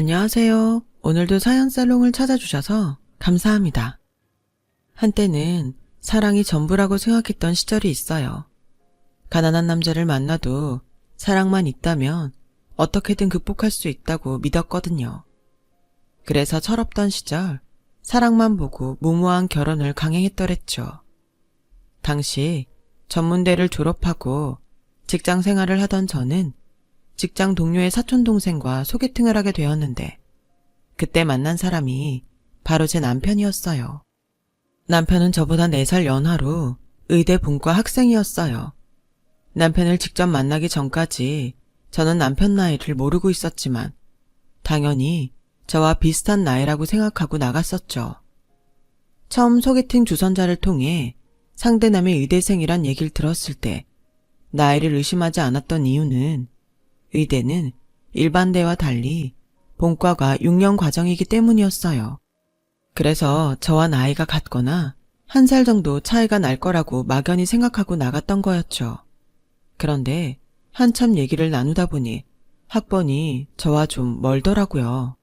안녕하세요. 오늘도 사연살롱을 찾아주셔서 감사합니다. 한때는 사랑이 전부라고 생각했던 시절이 있어요. 가난한 남자를 만나도 사랑만 있다면 어떻게든 극복할 수 있다고 믿었거든요. 그래서 철없던 시절 사랑만 보고 무모한 결혼을 강행했더랬죠. 당시 전문대를 졸업하고 직장 생활을 하던 저는 직장 동료의 사촌동생과 소개팅을 하게 되었는데 그때 만난 사람이 바로 제 남편이었어요. 남편은 저보다 4살 연하로 의대 본과 학생이었어요. 남편을 직접 만나기 전까지 저는 남편 나이를 모르고 있었지만 당연히 저와 비슷한 나이라고 생각하고 나갔었죠. 처음 소개팅 주선자를 통해 상대남의 의대생이란 얘기를 들었을 때 나이를 의심하지 않았던 이유는 의대는 일반대와 달리 본과가 6년 과정이기 때문이었어요. 그래서 저와 나이가 같거나 1살 정도 차이가 날 거라고 막연히 생각하고 나갔던 거였죠. 그런데 한참 얘기를 나누다 보니 학번이 저와 좀 멀더라고요.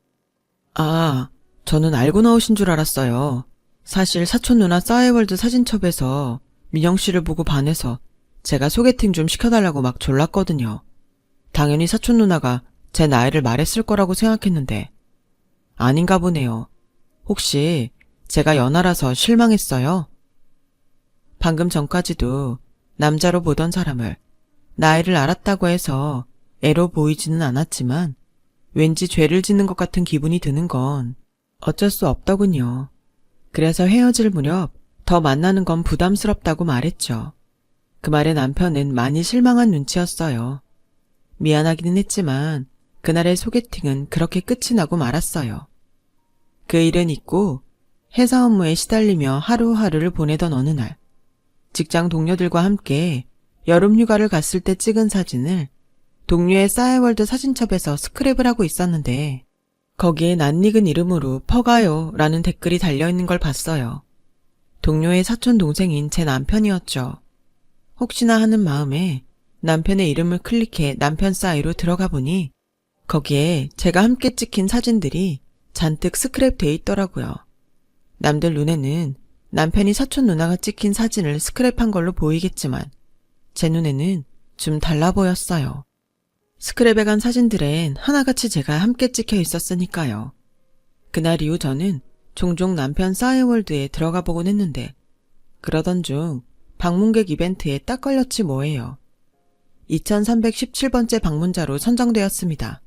아, 저는 알고 나오신 줄 알았어요. 사실 사촌 누나 싸이월드 사진첩에서 민영 씨를 보고 반해서 제가 소개팅 좀 시켜달라고 막 졸랐거든요. 당연히 사촌 누나가 제 나이를 말했을 거라고 생각했는데 아닌가 보네요. 혹시 제가 연하라서 실망했어요? 방금 전까지도 남자로 보던 사람을 나이를 알았다고 해서 애로 보이지는 않았지만 왠지 죄를 짓는 것 같은 기분이 드는 건 어쩔 수 없더군요. 그래서 헤어질 무렵 더 만나는 건 부담스럽다고 말했죠. 그 말에 남편은 많이 실망한 눈치였어요. 미안하기는 했지만 그날의 소개팅은 그렇게 끝이 나고 말았어요. 그 일은 잊고 회사 업무에 시달리며 하루하루를 보내던 어느 날 직장 동료들과 함께 여름휴가를 갔을 때 찍은 사진을 동료의 싸이월드 사진첩에서 스크랩을 하고 있었는데 거기에 낯익은 이름으로 퍼가요 라는 댓글이 달려있는 걸 봤어요. 동료의 사촌 동생인 제 남편이었죠. 혹시나 하는 마음에 남편의 이름을 클릭해 남편 싸이로 들어가 보니 거기에 제가 함께 찍힌 사진들이 잔뜩 스크랩 돼 있더라고요. 남들 눈에는 남편이 사촌 누나가 찍힌 사진을 스크랩한 걸로 보이겠지만 제 눈에는 좀 달라 보였어요. 스크랩에 간 사진들엔 하나같이 제가 함께 찍혀 있었으니까요. 그날 이후 저는 종종 남편 싸이월드에 들어가 보곤 했는데 그러던 중 방문객 이벤트에 딱 걸렸지 뭐예요. 2317번째 방문자로 선정되었습니다.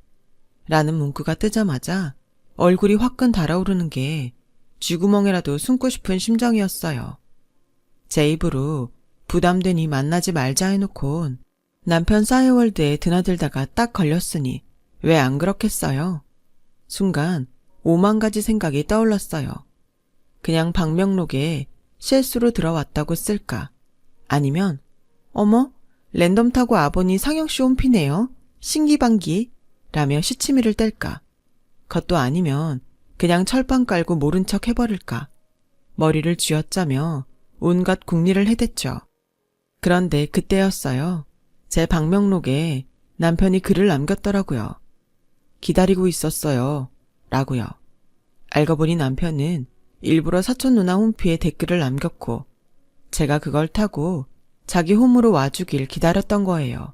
라는 문구가 뜨자마자 얼굴이 화끈 달아오르는 게 쥐구멍에라도 숨고 싶은 심정이었어요. 제 입으로 부담되니 만나지 말자 해놓곤 남편 싸이월드에 드나들다가 딱 걸렸으니 왜 안 그렇겠어요? 순간 5만 가지 생각이 떠올랐어요. 그냥 방명록에 실수로 들어왔다고 쓸까? 아니면 어머? 랜덤 타고 아보니 상영씨 홈피네요. 신기방기 라며 시치미를 뗄까? 그것도 아니면 그냥 철판 깔고 모른 척 해버릴까? 머리를 쥐어짜며 온갖 궁리를 해댔죠. 그런데 그때였어요. 제 방명록에 남편이 글을 남겼더라고요. 기다리고 있었어요. 라고요. 알고 보니 남편은 일부러 사촌 누나 홈피에 댓글을 남겼고 제가 그걸 타고 자기 홈으로 와주길 기다렸던 거예요.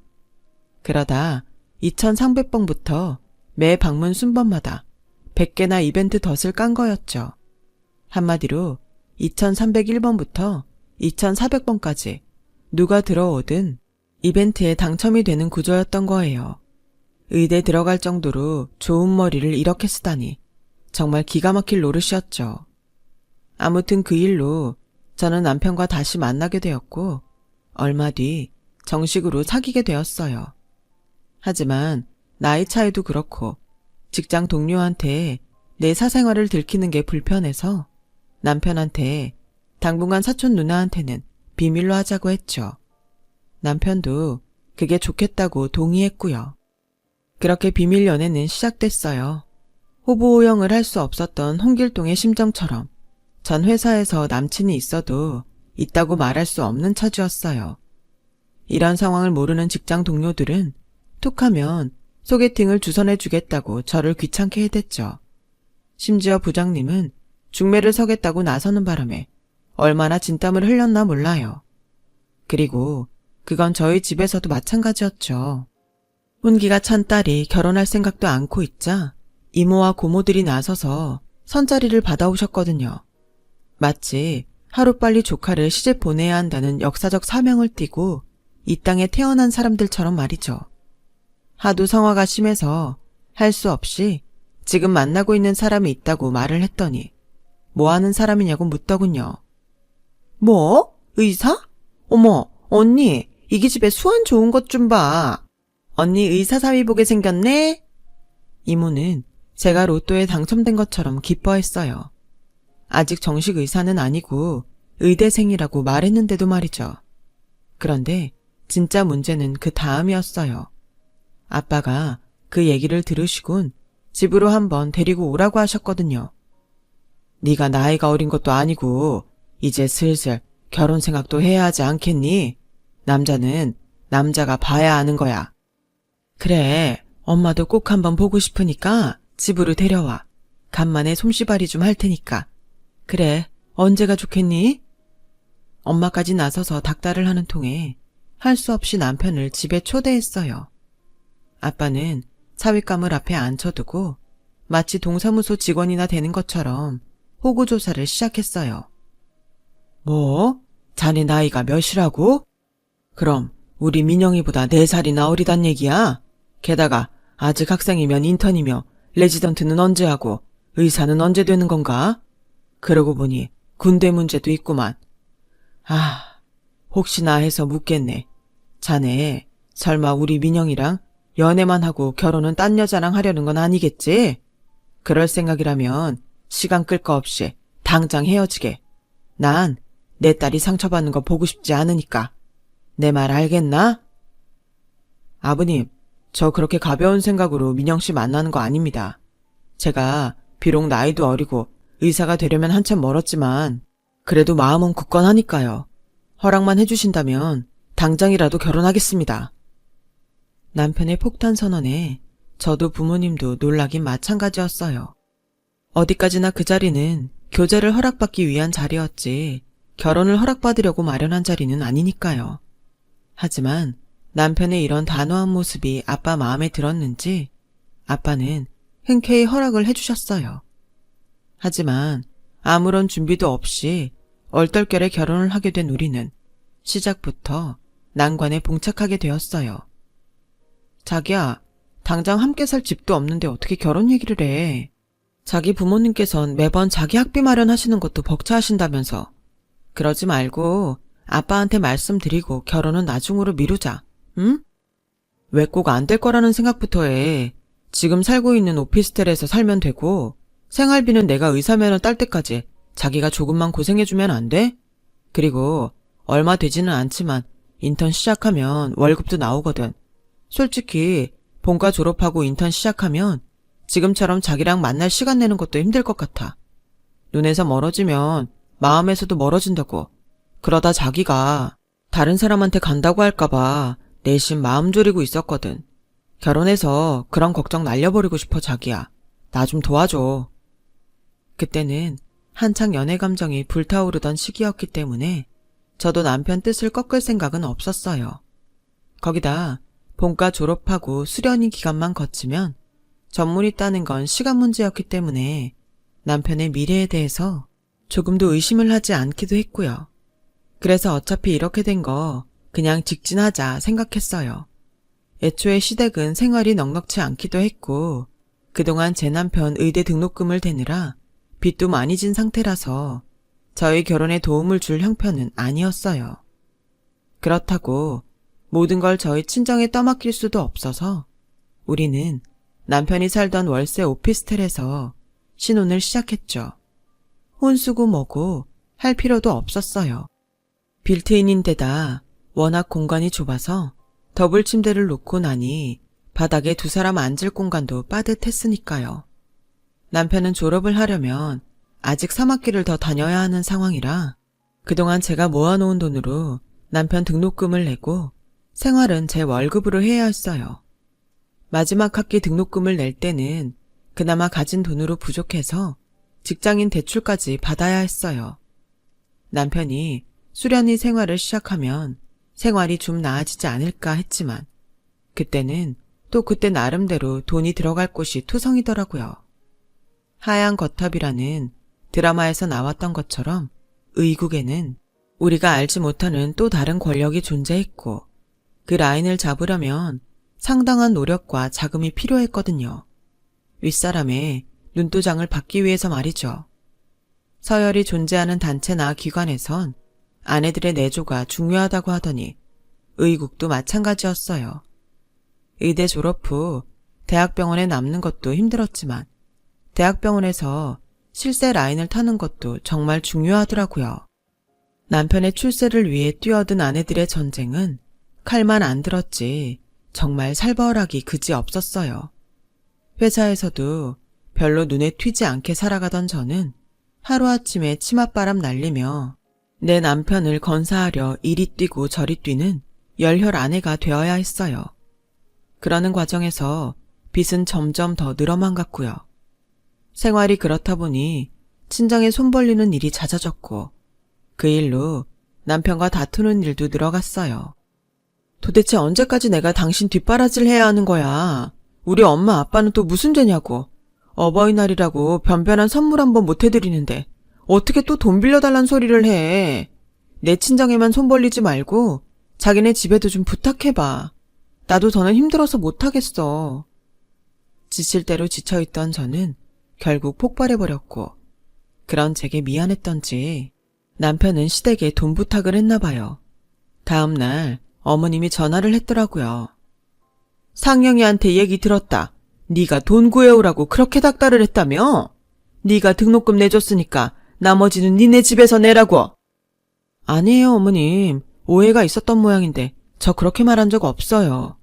그러다 2300번부터 매 방문 순번마다 100개나 이벤트 덫을 깐 거였죠. 한마디로 2301번부터 2400번까지 누가 들어오든 이벤트에 당첨이 되는 구조였던 거예요. 의대 들어갈 정도로 좋은 머리를 이렇게 쓰다니 정말 기가 막힐 노릇이었죠. 아무튼 그 일로 저는 남편과 다시 만나게 되었고 얼마 뒤 정식으로 사귀게 되었어요. 하지만 나이 차이도 그렇고 직장 동료한테 내 사생활을 들키는 게 불편해서 남편한테 당분간 사촌 누나한테는 비밀로 하자고 했죠. 남편도 그게 좋겠다고 동의했고요. 그렇게 비밀 연애는 시작됐어요. 호보호영을 할 수 없었던 홍길동의 심정처럼 전 회사에서 남친이 있어도 있다고 말할 수 없는 처지였어요. 이런 상황을 모르는 직장 동료들은 툭하면 소개팅을 주선해주겠다고 저를 귀찮게 해댔죠. 심지어 부장님은 중매를 서겠다고 나서는 바람에 얼마나 진땀을 흘렸나 몰라요. 그리고 그건 저희 집에서도 마찬가지였죠. 혼기가 찬 딸이 결혼할 생각도 않고 있자 이모와 고모들이 나서서 선자리를 받아오셨거든요. 마치 하루빨리 조카를 시집 보내야 한다는 역사적 사명을 띠고 이 땅에 태어난 사람들처럼 말이죠. 하도 성화가 심해서 할 수 없이 지금 만나고 있는 사람이 있다고 말을 했더니 뭐 하는 사람이냐고 묻더군요. 뭐? 의사? 어머, 언니, 이기 집에 수완 좋은 것 좀 봐. 언니 의사 사위 보게 생겼네? 이모는 제가 로또에 당첨된 것처럼 기뻐했어요. 아직 정식 의사는 아니고 의대생이라고 말했는데도 말이죠. 그런데 진짜 문제는 그 다음이었어요. 아빠가 그 얘기를 들으시곤 집으로 한번 데리고 오라고 하셨거든요. 네가 나이가 어린 것도 아니고 이제 슬슬 결혼 생각도 해야 하지 않겠니? 남자는 남자가 봐야 하는 거야. 그래, 엄마도 꼭 한번 보고 싶으니까 집으로 데려와. 간만에 솜씨발이 좀 할 테니까. 그래, 언제가 좋겠니? 엄마까지 나서서 닥달을 하는 통에 할 수 없이 남편을 집에 초대했어요. 아빠는 사윗감을 앞에 앉혀두고 마치 동사무소 직원이나 되는 것처럼 호구조사를 시작했어요. 뭐? 자네 나이가 몇이라고? 그럼 우리 민영이보다 4살이나 어리단 얘기야? 게다가 아직 학생이면 인턴이며 레지던트는 언제 하고 의사는 언제 되는 건가? 그러고 보니 군대 문제도 있구만. 아, 혹시나 해서 묻겠네. 자네 설마 우리 민영이랑 연애만 하고 결혼은 딴 여자랑 하려는 건 아니겠지? 그럴 생각이라면 시간 끌 거 없이 당장 헤어지게. 난 내 딸이 상처받는 거 보고 싶지 않으니까. 내 말 알겠나? 아버님, 저 그렇게 가벼운 생각으로 민영 씨 만나는 거 아닙니다. 제가 비록 나이도 어리고 의사가 되려면 한참 멀었지만 그래도 마음은 굳건하니까요. 허락만 해주신다면 당장이라도 결혼하겠습니다. 남편의 폭탄 선언에 저도 부모님도 놀라긴 마찬가지였어요. 어디까지나 그 자리는 교제를 허락받기 위한 자리였지 결혼을 허락받으려고 마련한 자리는 아니니까요. 하지만 남편의 이런 단호한 모습이 아빠 마음에 들었는지 아빠는 흔쾌히 허락을 해주셨어요. 하지만 아무런 준비도 없이 얼떨결에 결혼을 하게 된 우리는 시작부터 난관에 봉착하게 되었어요. 자기야, 당장 함께 살 집도 없는데 어떻게 결혼 얘기를 해. 자기 부모님께선 매번 자기 학비 마련하시는 것도 벅차하신다면서. 그러지 말고 아빠한테 말씀드리고 결혼은 나중으로 미루자. 응? 왜 꼭 안 될 거라는 생각부터 해. 지금 살고 있는 오피스텔에서 살면 되고 생활비는 내가 의사면허 딸 때까지 자기가 조금만 고생해주면 안 돼? 그리고 얼마 되지는 않지만 인턴 시작하면 월급도 나오거든. 솔직히 본과 졸업하고 인턴 시작하면 지금처럼 자기랑 만날 시간 내는 것도 힘들 것 같아. 눈에서 멀어지면 마음에서도 멀어진다고. 그러다 자기가 다른 사람한테 간다고 할까봐 내심 마음 졸이고 있었거든. 결혼해서 그런 걱정 날려버리고 싶어 자기야. 나 좀 도와줘. 그때는 한창 연애 감정이 불타오르던 시기였기 때문에 저도 남편 뜻을 꺾을 생각은 없었어요. 거기다 본과 졸업하고 수련이 기간만 거치면 전문의 따는 건 시간 문제였기 때문에 남편의 미래에 대해서 조금도 의심을 하지 않기도 했고요. 그래서 어차피 이렇게 된 거 그냥 직진하자 생각했어요. 애초에 시댁은 생활이 넉넉치 않기도 했고 그동안 제 남편 의대 등록금을 대느라 빚도 많이 진 상태라서 저희 결혼에 도움을 줄 형편은 아니었어요. 그렇다고 모든 걸 저희 친정에 떠맡길 수도 없어서 우리는 남편이 살던 월세 오피스텔에서 신혼을 시작했죠. 혼수고 뭐고 할 필요도 없었어요. 빌트인인데다 워낙 공간이 좁아서 더블 침대를 놓고 나니 바닥에 2사람 앉을 공간도 빠듯했으니까요. 남편은 졸업을 하려면 아직 3학기를 더 다녀야 하는 상황이라 그동안 제가 모아놓은 돈으로 남편 등록금을 내고 생활은 제 월급으로 해야 했어요. 마지막 학기 등록금을 낼 때는 그나마 가진 돈으로 부족해서 직장인 대출까지 받아야 했어요. 남편이 수련이 생활을 시작하면 생활이 좀 나아지지 않을까 했지만 그때는 또 그때 나름대로 돈이 들어갈 곳이 투성이더라고요. 하얀 거탑이라는 드라마에서 나왔던 것처럼 의국에는 우리가 알지 못하는 또 다른 권력이 존재했고 그 라인을 잡으려면 상당한 노력과 자금이 필요했거든요. 윗사람의 눈도장을 받기 위해서 말이죠. 서열이 존재하는 단체나 기관에선 아내들의 내조가 중요하다고 하더니 의국도 마찬가지였어요. 의대 졸업 후 대학병원에 남는 것도 힘들었지만 대학병원에서 실세 라인을 타는 것도 정말 중요하더라고요. 남편의 출세를 위해 뛰어든 아내들의 전쟁은 칼만 안 들었지 정말 살벌하기 그지 없었어요. 회사에서도 별로 눈에 튀지 않게 살아가던 저는 하루아침에 치맛바람 날리며 내 남편을 건사하려 이리 뛰고 저리 뛰는 열혈 아내가 되어야 했어요. 그러는 과정에서 빚은 점점 더 늘어만 갔고요. 생활이 그렇다 보니 친정에 손 벌리는 일이 잦아졌고 그 일로 남편과 다투는 일도 늘어갔어요. 도대체 언제까지 내가 당신 뒷바라지를 해야 하는 거야? 우리 엄마 아빠는 또 무슨 죄냐고. 어버이날이라고 변변한 선물 한번 못 해드리는데 어떻게 또 돈 빌려달란 소리를 해. 내 친정에만 손 벌리지 말고 자기네 집에도 좀 부탁해봐. 나도 더는 힘들어서 못하겠어. 지칠 대로 지쳐있던 저는 결국 폭발해버렸고 그런 제게 미안했던지 남편은 시댁에 돈 부탁을 했나 봐요. 다음 날 어머님이 전화를 했더라고요. 상영이한테 얘기 들었다. 네가 돈 구해오라고 그렇게 닥달을 했다며? 네가 등록금 내줬으니까 나머지는 니네 집에서 내라고. 아니에요 어머님. 오해가 있었던 모양인데 저 그렇게 말한 적 없어요.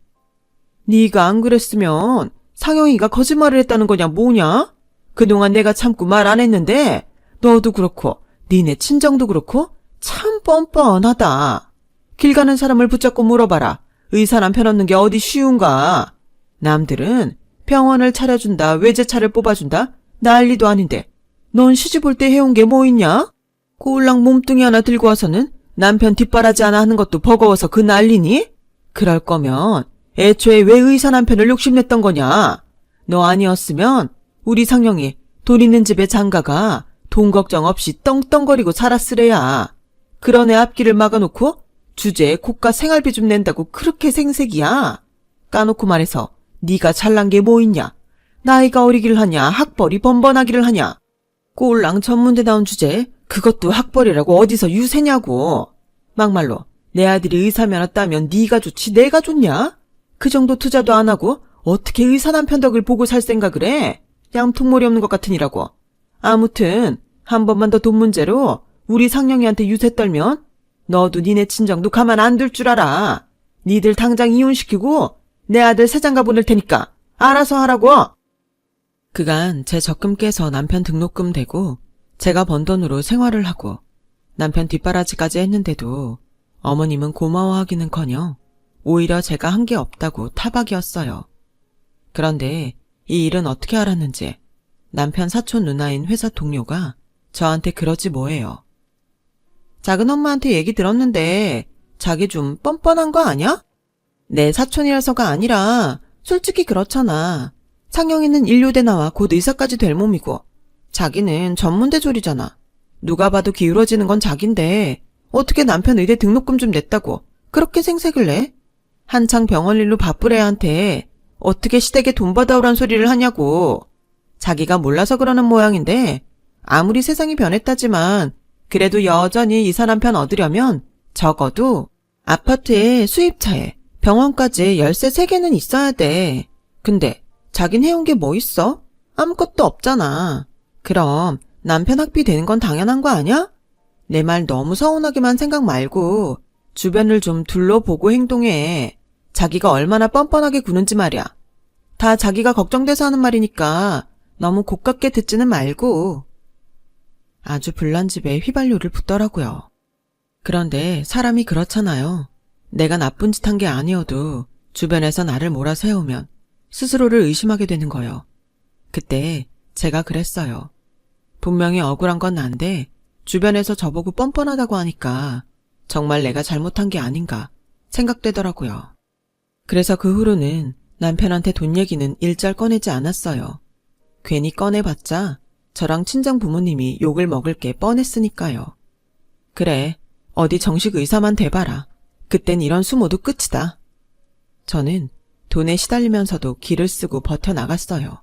네가 안 그랬으면 상영이가 거짓말을 했다는 거냐 뭐냐? 그동안 내가 참고 말 안 했는데 너도 그렇고 니네 친정도 그렇고 참 뻔뻔하다. 길 가는 사람을 붙잡고 물어봐라. 의사 남편 얻는 게 어디 쉬운가? 남들은 병원을 차려준다, 외제차를 뽑아준다, 난리도 아닌데 넌 시집 올 때 해온 게 뭐 있냐? 꼴랑 몸뚱이 하나 들고 와서는 남편 뒷바라지 하나 하는 것도 버거워서 그 난리니? 그럴 거면 애초에 왜 의사 남편을 욕심냈던 거냐? 너 아니었으면 우리 상영이 돈 있는 집에 장가가 돈 걱정 없이 떵떵거리고 살았으래야. 그런 애 앞길을 막아놓고 주제에 고가 생활비 좀 낸다고 그렇게 생색이야. 까놓고 말해서 네가 잘난 게 뭐 있냐? 나이가 어리기를 하냐? 학벌이 번번하기를 하냐? 꼴랑 전문대 나온 주제에 그것도 학벌이라고 어디서 유세냐고. 막말로 내 아들이 의사 면허 따면 네가 좋지 내가 좋냐? 그 정도 투자도 안 하고 어떻게 의사 남편 덕을 보고 살 생각을 해? 양통머리 없는 것 같으니라고. 아무튼 한 번만 더 돈 문제로 우리 상영이한테 유세 떨면 너도 니네 친정도 가만 안 둘 줄 알아. 니들 당장 이혼시키고 내 아들 새장가 보낼 테니까 알아서 하라고. 그간 제 적금 깨서 남편 등록금 대고 제가 번 돈으로 생활을 하고 남편 뒷바라지까지 했는데도 어머님은 고마워하기는커녕 오히려 제가 한 게 없다고 타박이었어요. 그런데 이 일은 어떻게 알았는지 남편 사촌 누나인 회사 동료가 저한테 그러지 뭐예요. 작은 엄마한테 얘기 들었는데 자기 좀 뻔뻔한 거 아냐? 내 사촌이라서가 아니라 솔직히 그렇잖아. 상영이는 인류대 나와 곧 의사까지 될 몸이고 자기는 전문대 졸이잖아. 누가 봐도 기울어지는 건 자긴데 어떻게 남편 의대 등록금 좀 냈다고 그렇게 생색을 내? 한창 병원 일로 바쁠 애한테 어떻게 시댁에 돈 받아오란 소리를 하냐고. 자기가 몰라서 그러는 모양인데 아무리 세상이 변했다지만 그래도 여전히 이사 남편 얻으려면 적어도 아파트에 수입차에 병원까지 열쇠 3개는 있어야 돼. 근데 자긴 해온 게 뭐 있어? 아무것도 없잖아. 그럼 남편 학비 되는 건 당연한 거 아니야? 내 말 너무 서운하게만 생각 말고 주변을 좀 둘러보고 행동해. 자기가 얼마나 뻔뻔하게 구는지 말이야. 다 자기가 걱정돼서 하는 말이니까 너무 고깝게 듣지는 말고. 아주 불난 집에 휘발유를 붓더라고요. 그런데 사람이 그렇잖아요. 내가 나쁜 짓 한 게 아니어도 주변에서 나를 몰아세우면 스스로를 의심하게 되는 거요. 그때 제가 그랬어요. 분명히 억울한 건 난데 주변에서 저보고 뻔뻔하다고 하니까 정말 내가 잘못한 게 아닌가 생각되더라고요. 그래서 그 후로는 남편한테 돈 얘기는 일절 꺼내지 않았어요. 괜히 꺼내봤자 저랑 친정 부모님이 욕을 먹을 게 뻔했으니까요. 그래, 어디 정식 의사만 돼봐라. 그땐 이런 수모도 끝이다. 저는 돈에 시달리면서도 기를 쓰고 버텨나갔어요.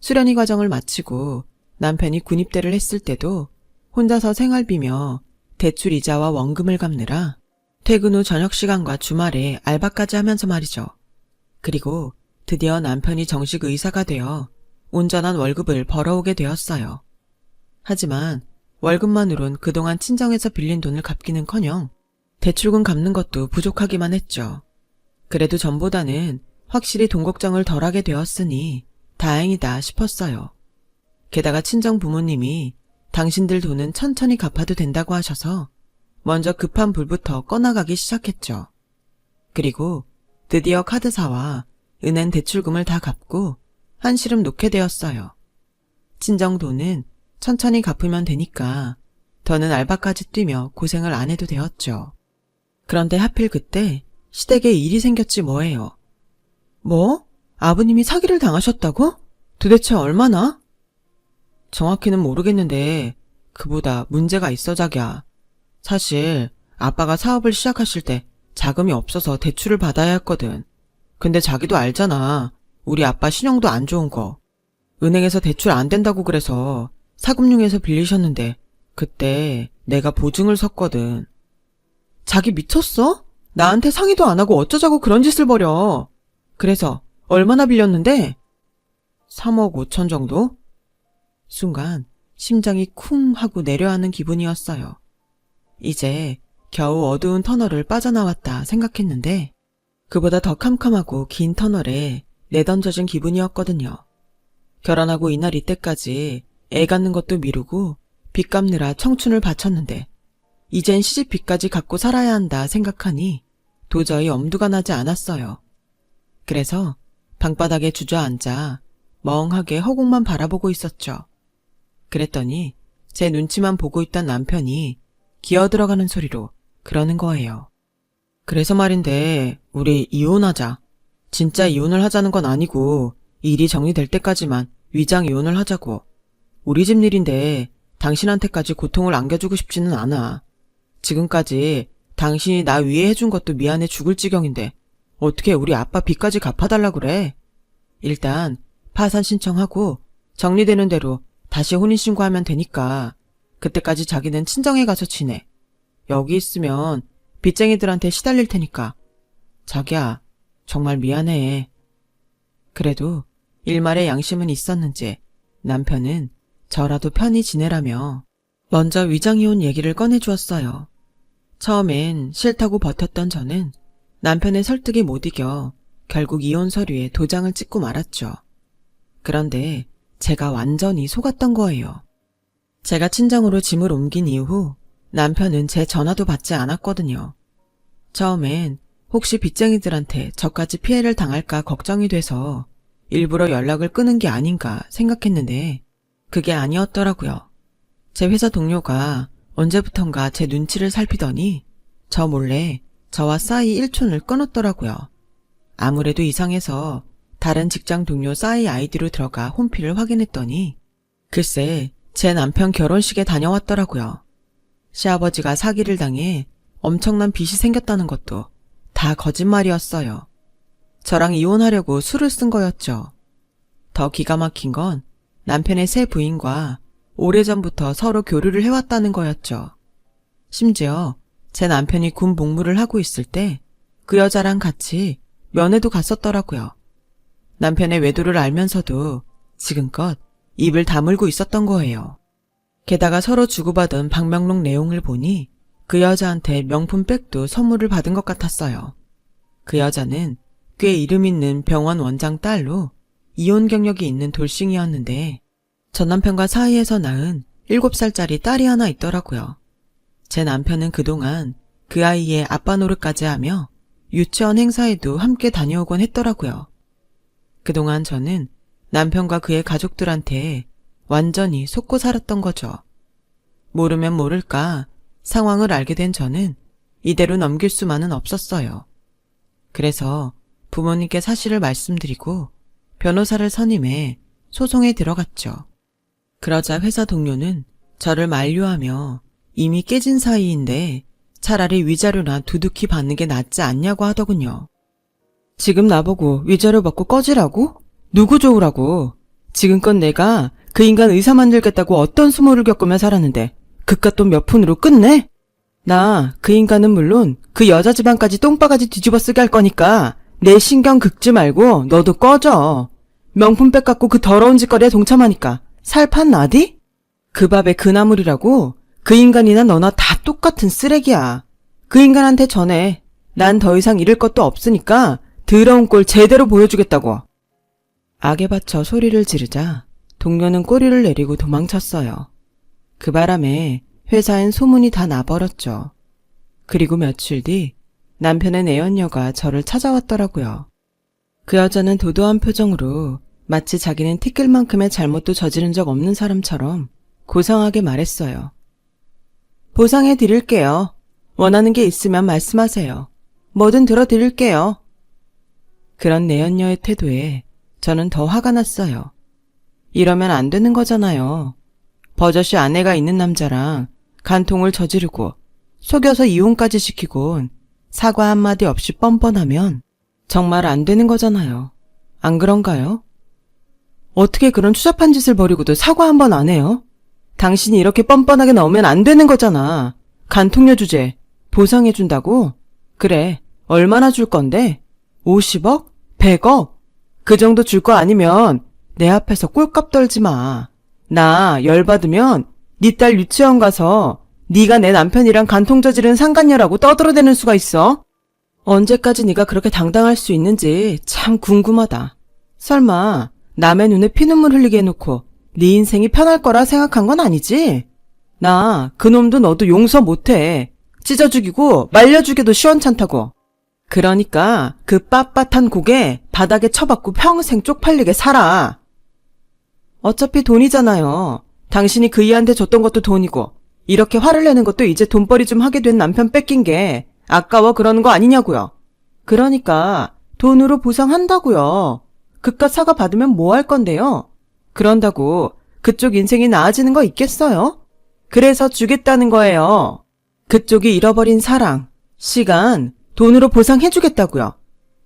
수련회 과정을 마치고 남편이 군입대를 했을 때도 혼자서 생활비며 대출 이자와 원금을 갚느라 퇴근 후 저녁 시간과 주말에 알바까지 하면서 말이죠. 그리고 드디어 남편이 정식 의사가 되어 온전한 월급을 벌어오게 되었어요. 하지만 월급만으론 그동안 친정에서 빌린 돈을 갚기는커녕 대출금 갚는 것도 부족하기만 했죠. 그래도 전보다는 확실히 돈 걱정을 덜하게 되었으니 다행이다 싶었어요. 게다가 친정 부모님이 당신들 돈은 천천히 갚아도 된다고 하셔서 먼저 급한 불부터 꺼나가기 시작했죠. 그리고 드디어 카드사와 은행 대출금을 다 갚고 한시름 놓게 되었어요. 친정 돈은 천천히 갚으면 되니까 더는 알바까지 뛰며 고생을 안 해도 되었죠. 그런데 하필 그때 시댁에 일이 생겼지 뭐예요. 뭐? 아버님이 사기를 당하셨다고? 도대체 얼마나? 정확히는 모르겠는데 그보다 문제가 있어 자기야. 사실 아빠가 사업을 시작하실 때 자금이 없어서 대출을 받아야 했거든. 근데 자기도 알잖아. 우리 아빠 신용도 안 좋은 거. 은행에서 대출 안 된다고 그래서 사금융에서 빌리셨는데 그때 내가 보증을 섰거든. 자기 미쳤어? 나한테 상의도 안 하고 어쩌자고 그런 짓을 벌여. 그래서 얼마나 빌렸는데? 3억 5천 정도? 순간 심장이 쿵 하고 내려앉는 기분이었어요. 이제 겨우 어두운 터널을 빠져나왔다 생각했는데 그보다 더 캄캄하고 긴 터널에 내던져진 기분이었거든요. 결혼하고 이날 이때까지 애 갖는 것도 미루고 빚 갚느라 청춘을 바쳤는데 이젠 시집 빚까지 갚고 살아야 한다 생각하니 도저히 엄두가 나지 않았어요. 그래서 방바닥에 주저앉아 멍하게 허공만 바라보고 있었죠. 그랬더니 제 눈치만 보고 있던 남편이 기어들어가는 소리로 그러는 거예요. 그래서 말인데 우리 이혼하자. 진짜 이혼을 하자는 건 아니고 일이 정리될 때까지만 위장 이혼을 하자고. 우리 집 일인데 당신한테까지 고통을 안겨주고 싶지는 않아. 지금까지 당신이 나 위해 해준 것도 미안해 죽을 지경인데 어떻게 우리 아빠 빚까지 갚아달라 그래. 일단 파산 신청하고 정리되는 대로 다시 혼인신고하면 되니까 그때까지 자기는 친정에 가서 지내. 여기 있으면 빚쟁이들한테 시달릴 테니까. 자기야, 정말 미안해. 그래도 일말의 양심은 있었는지 남편은 저라도 편히 지내라며 먼저 위장이혼 얘기를 꺼내주었어요. 처음엔 싫다고 버텼던 저는 남편의 설득에 못 이겨 결국 이혼 서류에 도장을 찍고 말았죠. 그런데 제가 완전히 속았던 거예요. 제가 친정으로 짐을 옮긴 이후 남편은 제 전화도 받지 않았거든요. 처음엔 혹시 빚쟁이들한테 저까지 피해를 당할까 걱정이 돼서 일부러 연락을 끊은 게 아닌가 생각했는데 그게 아니었더라고요. 제 회사 동료가 언제부턴가 제 눈치를 살피더니 저 몰래 저와 싸이 일촌을 끊었더라고요. 아무래도 이상해서 다른 직장 동료 싸이 아이디로 들어가 홈피를 확인했더니 글쎄 제 남편 결혼식에 다녀왔더라고요. 시아버지가 사기를 당해 엄청난 빚이 생겼다는 것도 다 거짓말이었어요. 저랑 이혼하려고 수를 쓴 거였죠. 더 기가 막힌 건 남편의 새 부인과 오래전부터 서로 교류를 해왔다는 거였죠. 심지어 제 남편이 군 복무를 하고 있을 때 그 여자랑 같이 면회도 갔었더라고요. 남편의 외도를 알면서도 지금껏 입을 다물고 있었던 거예요. 게다가 서로 주고받은 방명록 내용을 보니 그 여자한테 명품 백도 선물을 받은 것 같았어요. 그 여자는 꽤 이름 있는 병원 원장 딸로 이혼 경력이 있는 돌싱이었는데 전 남편과 사이에서 낳은 7살짜리 딸이 하나 있더라고요. 제 남편은 그동안 그 아이의 아빠 노릇까지 하며 유치원 행사에도 함께 다녀오곤 했더라고요. 그동안 저는 남편과 그의 가족들한테 완전히 속고 살았던 거죠. 모르면 모를까 상황을 알게 된 저는 이대로 넘길 수만은 없었어요. 그래서 부모님께 사실을 말씀드리고 변호사를 선임해 소송에 들어갔죠. 그러자 회사 동료는 저를 만류하며 이미 깨진 사이인데 차라리 위자료나 두둑히 받는 게 낫지 않냐고 하더군요. 지금 나보고 위자료 받고 꺼지라고? 누구 좋으라고? 지금껏 내가 그 인간 의사 만들겠다고 어떤 수모를 겪으며 살았는데 그깟 돈 몇 푼으로 끝내? 나 그 인간은 물론 그 여자 집안까지 똥바가지 뒤집어 쓰게 할 거니까 내 신경 긁지 말고 너도 꺼져. 명품백 갖고 그 더러운 짓거리에 동참하니까 살판 나디? 그 밥에 그 나물이라고? 그 인간이나 너나 다 똑같은 쓰레기야. 그 인간한테 전해. 난 더 이상 잃을 것도 없으니까 더러운 꼴 제대로 보여주겠다고. 악에 받쳐 소리를 지르자 동료는 꼬리를 내리고 도망쳤어요. 그 바람에 회사엔 소문이 다 나버렸죠. 그리고 며칠 뒤 남편의 내연녀가 저를 찾아왔더라고요. 그 여자는 도도한 표정으로 마치 자기는 티끌만큼의 잘못도 저지른 적 없는 사람처럼 고상하게 말했어요. 보상해 드릴게요. 원하는 게 있으면 말씀하세요. 뭐든 들어드릴게요. 그런 내연녀의 태도에 저는 더 화가 났어요. 이러면 안 되는 거잖아요. 버젓이 아내가 있는 남자랑 간통을 저지르고 속여서 이혼까지 시키곤 사과 한마디 없이 뻔뻔하면 정말 안 되는 거잖아요. 안 그런가요? 어떻게 그런 추잡한 짓을 벌이고도 사과 한 번 안 해요? 당신이 이렇게 뻔뻔하게 나오면 안 되는 거잖아. 간통료 주제 보상해준다고? 그래, 얼마나 줄 건데? 50억? 100억? 그 정도 줄 거 아니면 내 앞에서 꼴값 떨지 마. 나 열받으면 네 딸 유치원 가서 네가 내 남편이랑 간통 저지른 상간녀라고 떠들어대는 수가 있어? 언제까지 네가 그렇게 당당할 수 있는지 참 궁금하다. 설마 남의 눈에 피눈물 흘리게 해놓고 네 인생이 편할 거라 생각한 건 아니지? 나 그놈도 너도 용서 못해. 찢어 죽이고 말려 죽여도 시원찮다고. 그러니까 그 빳빳한 고개 바닥에 쳐박고 평생 쪽팔리게 살아. 어차피 돈이잖아요. 당신이 그 이한테 줬던 것도 돈이고 이렇게 화를 내는 것도 이제 돈벌이 좀 하게 된 남편 뺏긴 게 아까워 그러는 거 아니냐고요. 그러니까 돈으로 보상한다고요. 그깟 사과 받으면 뭐 할 건데요? 그런다고 그쪽 인생이 나아지는 거 있겠어요? 그래서 주겠다는 거예요. 그쪽이 잃어버린 사랑, 시간, 돈으로 보상해주겠다고요.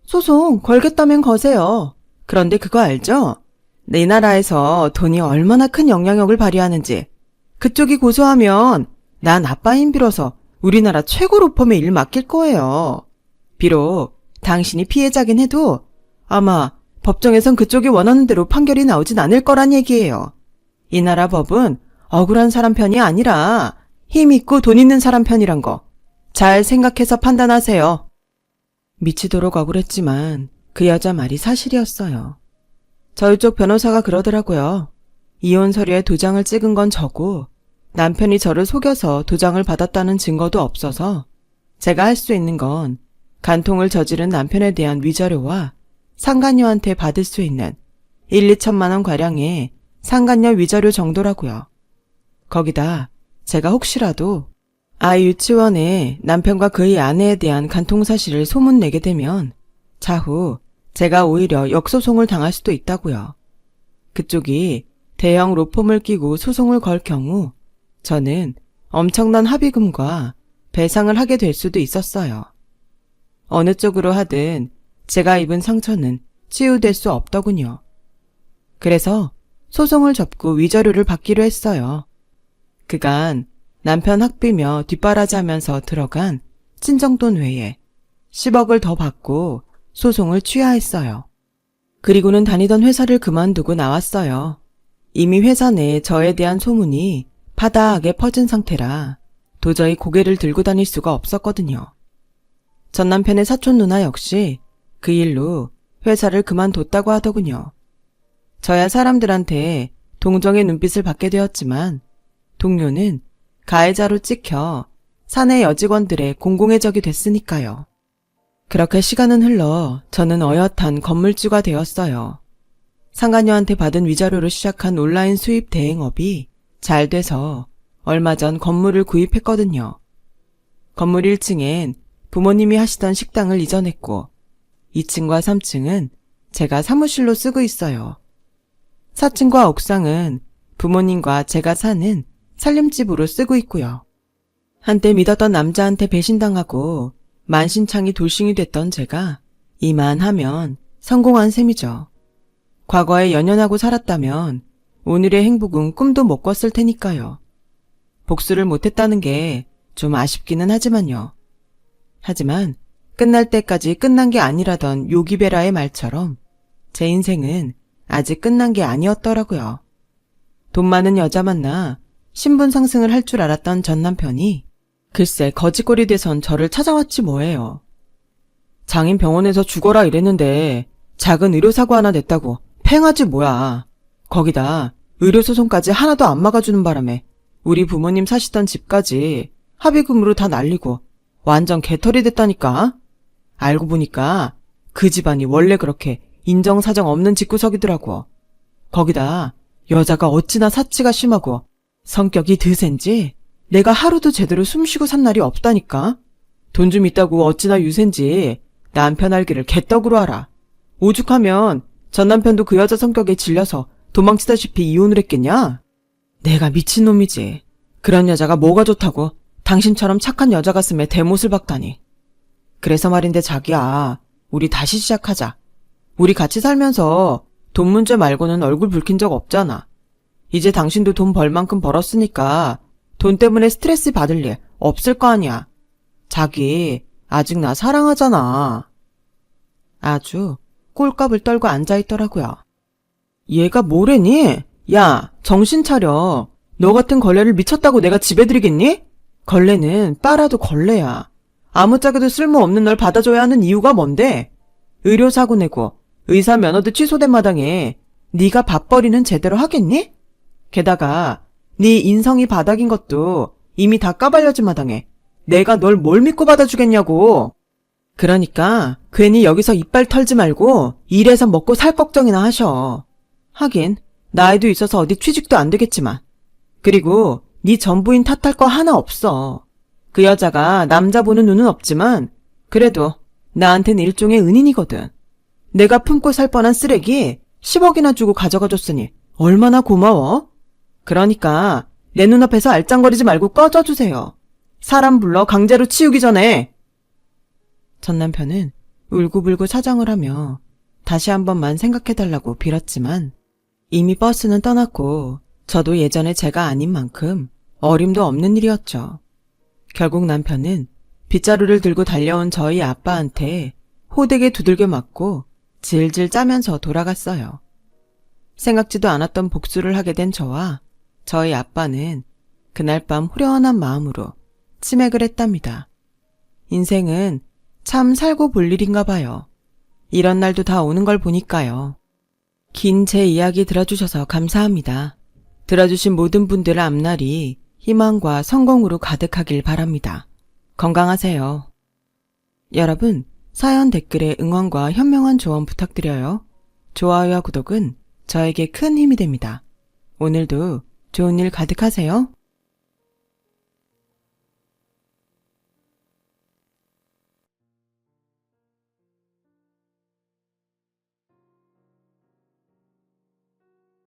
소송 걸겠다면 거세요. 그런데 그거 알죠? 내 나라에서 돈이 얼마나 큰 영향력을 발휘하는지. 그쪽이 고소하면 난 아빠 힘 빌어서 우리나라 최고 로펌에 일 맡길 거예요. 비록 당신이 피해자긴 해도 아마 법정에선 그쪽이 원하는 대로 판결이 나오진 않을 거란 얘기예요. 이 나라 법은 억울한 사람 편이 아니라 힘 있고 돈 있는 사람 편이란 거 잘 생각해서 판단하세요. 미치도록 억울했지만 그 여자 말이 사실이었어요. 저희 쪽 변호사가 그러더라고요. 이혼 서류에 도장을 찍은 건 저고 남편이 저를 속여서 도장을 받았다는 증거도 없어서 제가 할 수 있는 건 간통을 저지른 남편에 대한 위자료와 상간녀한테 받을 수 있는 1, 2천만 원 가량의 상간녀 위자료 정도라고요. 거기다 제가 혹시라도 아이 유치원에 남편과 그의 아내에 대한 간통 사실을 소문내게 되면 차후 제가 오히려 역소송을 당할 수도 있다고요. 그쪽이 대형 로펌을 끼고 소송을 걸 경우 저는 엄청난 합의금과 배상을 하게 될 수도 있었어요. 어느 쪽으로 하든 제가 입은 상처는 치유될 수 없더군요. 그래서 소송을 접고 위자료를 받기로 했어요. 그간 남편 학비며 뒷바라지하면서 들어간 친정돈 외에 10억을 더 받고 소송을 취하했어요. 그리고는 다니던 회사를 그만두고 나왔어요. 이미 회사 내에 저에 대한 소문이 파다하게 퍼진 상태라 도저히 고개를 들고 다닐 수가 없었거든요. 전 남편의 사촌 누나 역시 그 일로 회사를 그만뒀다고 하더군요. 저야 사람들한테 동정의 눈빛을 받게 되었지만 동료는 가해자로 찍혀 사내 여직원들의 공공의 적이 됐으니까요. 그렇게 시간은 흘러 저는 어엿한 건물주가 되었어요. 상가녀한테 받은 위자료로 시작한 온라인 수입 대행업이 잘 돼서 얼마 전 건물을 구입했거든요. 건물 1층엔 부모님이 하시던 식당을 이전했고 2층과 3층은 제가 사무실로 쓰고 있어요. 4층과 옥상은 부모님과 제가 사는 살림집으로 쓰고 있고요. 한때 믿었던 남자한테 배신당하고 만신창이 돌싱이 됐던 제가 이만하면 성공한 셈이죠. 과거에 연연하고 살았다면 오늘의 행복은 꿈도 못 꿨을 테니까요. 복수를 못했다는 게 좀 아쉽기는 하지만요. 하지만 끝날 때까지 끝난 게 아니라던 요기베라의 말처럼 제 인생은 아직 끝난 게 아니었더라고요. 돈 많은 여자 만나 신분 상승을 할 줄 알았던 전 남편이 글쎄 거지꼴이 돼선 저를 찾아왔지 뭐예요. 장인 병원에서 죽어라 이랬는데 작은 의료사고 하나 냈다고 팽하지 뭐야. 거기다 의료소송까지 하나도 안 막아주는 바람에 우리 부모님 사시던 집까지 합의금으로 다 날리고 완전 개털이 됐다니까. 알고 보니까 그 집안이 원래 그렇게 인정사정 없는 집구석이더라고. 거기다 여자가 어찌나 사치가 심하고 성격이 드센지 내가 하루도 제대로 숨쉬고 산 날이 없다니까. 돈 좀 있다고 어찌나 유센지 남편 알기를 개떡으로 알아. 오죽하면 전 남편도 그 여자 성격에 질려서 도망치다시피 이혼을 했겠냐? 내가 미친놈이지. 그런 여자가 뭐가 좋다고 당신처럼 착한 여자 가슴에 대못을 박다니. 그래서 말인데 자기야, 우리 다시 시작하자. 우리 같이 살면서 돈 문제 말고는 얼굴 붉힌 적 없잖아. 이제 당신도 돈 벌 만큼 벌었으니까 돈 때문에 스트레스 받을 일 없을 거 아니야. 자기 아직 나 사랑하잖아. 아주 꼴값을 떨고 앉아있더라고요. 얘가 뭐래니? 야, 정신 차려. 너 같은 걸레를 미쳤다고 내가 집에 들이겠니? 걸레는 빨아도 걸레야. 아무짝에도 쓸모없는 널 받아줘야 하는 이유가 뭔데? 의료사고 내고 의사 면허도 취소된 마당에 네가 밥벌이는 제대로 하겠니? 게다가 네 인성이 바닥인 것도 이미 다 까발려진 마당에 내가 널 뭘 믿고 받아주겠냐고. 그러니까 괜히 여기서 이빨 털지 말고 일해서 먹고 살 걱정이나 하셔. 하긴 나이도 있어서 어디 취직도 안 되겠지만. 그리고 네 전부인 탓할 거 하나 없어. 그 여자가 남자 보는 눈은 없지만 그래도 나한텐 일종의 은인이거든. 내가 품고 살 뻔한 쓰레기 10억이나 주고 가져가 줬으니 얼마나 고마워? 그러니까 내 눈앞에서 알짱거리지 말고 꺼져주세요. 사람 불러 강제로 치우기 전에. 전 남편은 울고불고 사정을 하며 다시 한 번만 생각해달라고 빌었지만 이미 버스는 떠났고 저도 예전에 제가 아닌 만큼 어림도 없는 일이었죠. 결국 남편은 빗자루를 들고 달려온 저희 아빠한테 호되게 두들겨 맞고 질질 짜면서 돌아갔어요. 생각지도 않았던 복수를 하게 된 저와 저희 아빠는 그날 밤 후련한 마음으로 치맥을 했답니다. 인생은 참 살고 볼 일인가 봐요. 이런 날도 다 오는 걸 보니까요. 긴 제 이야기 들어주셔서 감사합니다. 들어주신 모든 분들의 앞날이 희망과 성공으로 가득하길 바랍니다. 건강하세요. 여러분, 사연 댓글에 응원과 현명한 조언 부탁드려요. 좋아요와 구독은 저에게 큰 힘이 됩니다. 오늘도 좋은 일 가득하세요.